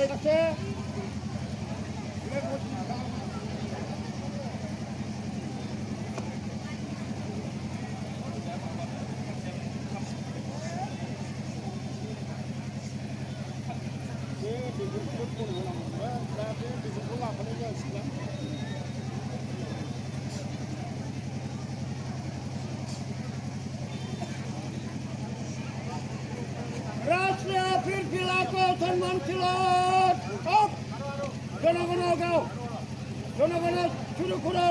আছে রাষ্ট্রীয় ফিরফিলাকে সম্মান ছিল জনগণ গাও জনগণ শুরু করো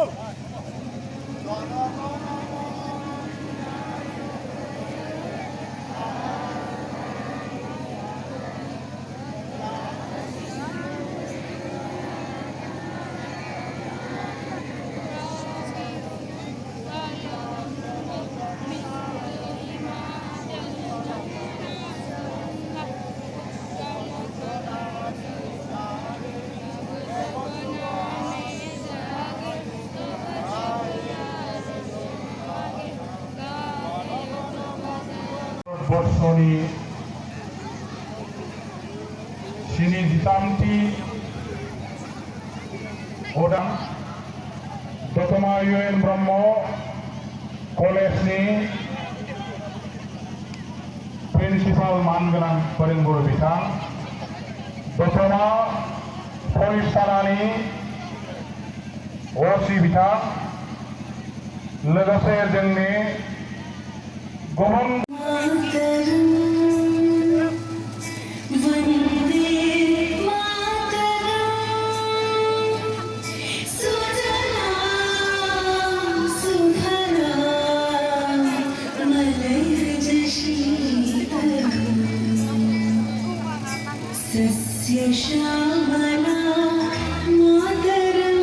বর্ষণী সিনি দিতামটি ওডাম দতমা ইউএন ব্রহ্ম কলেজनि प्रिन्सिपाल मानगोनां फोरोंगुरु बिथां दतमा पुलिस थानानि ओसि बिथां लोगोसे जोंनि गुबुन श्यामला मातरं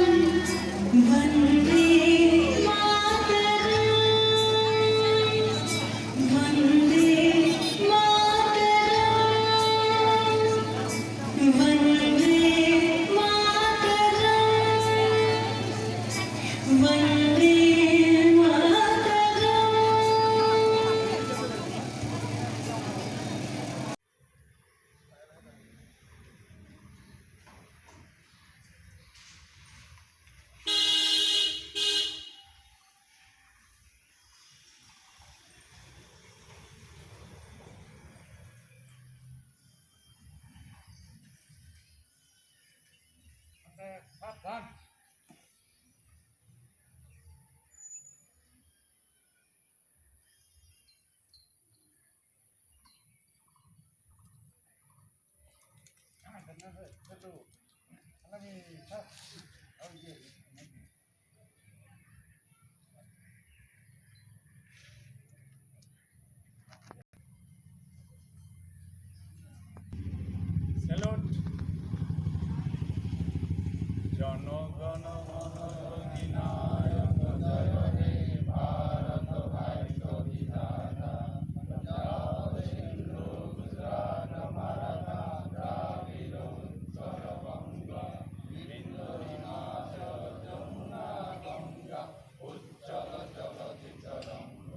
वन्दे मातरं वन्दे मातरं वन्दे मातरं वन्दे সাবধান স্যালুট জনগণ মন অধিনায়ক জয় হে ভারত ভাগ্য বিধাতা জয় সিন্ধু গুজরাট মারাঠা দ্রাবিড় উৎকল বঙ্গ বিন্দু হিমাচল যমুনা গঙ্গা উচ্চল জগতি তরঙ্গ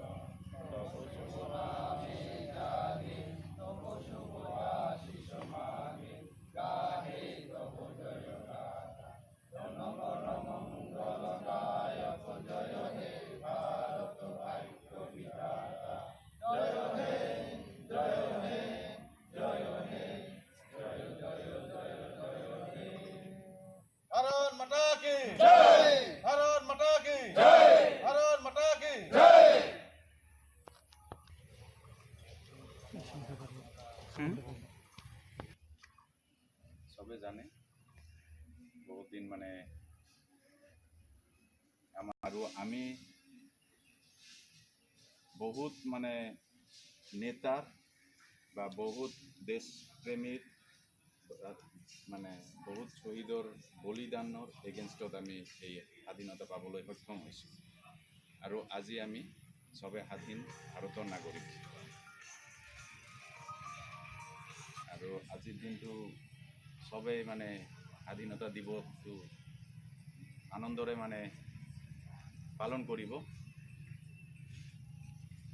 তব শুভ নামে জাগে তব শুভ আশিস মাগে গাহে তব জয় গাথা জনগণ মঙ্গলদায়ক জয় হে ভারত ভাগ্য বিধাতা জয় হে জয় হে জয় হে জয় জয় জয় জয় হে भारत माता की जय भारत माता की जय भारत माता की जय সবে জানে বহুত দিন মানে আৰু আমি বহুত মানে নেতাৰ বা বহুত দেশপ্ৰেমীৰ মানে বহুত শ্বহীদৰ বলিদানৰ এগেইনষ্টত আমি এই স্বাধীনতা পাবলৈ সক্ষম হৈছোঁ আৰু আজি আমি সবে স্বাধীন ভাৰতৰ নাগৰিক আৰু আজিৰ দিনটো সবেই মানে স্বাধীনতা দিৱসটো আনন্দৰে মানে পালন কৰিব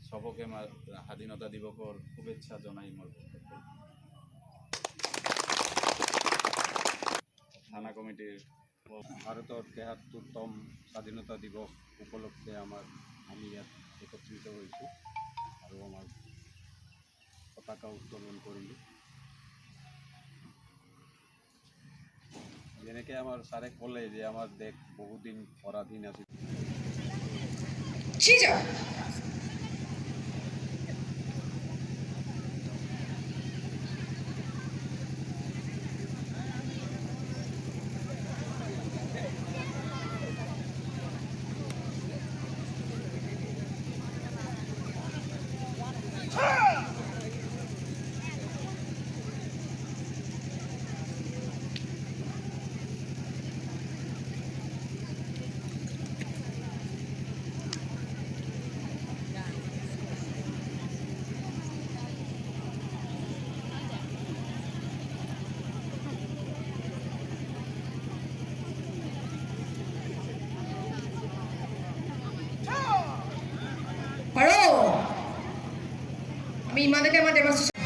সবকে স্বাধীনতা দিৱসৰ শুভেচ্ছা জনাই মই থানা কমিটির ভারতৰ ৭৩তম স্বাধীনতা দিৱস উপলক্ষে আমি ইয়াত একত্ৰিত হৈছোঁ আৰু আমাৰ পতাকা উত্তোলন কৰিলোঁ। যেনেকৈ আমাৰ ছাৰে ক'লে যে আমাৰ দেশ বহুদিন পৰাধীন আছিল। Paro! May mana kayo mga demonstration.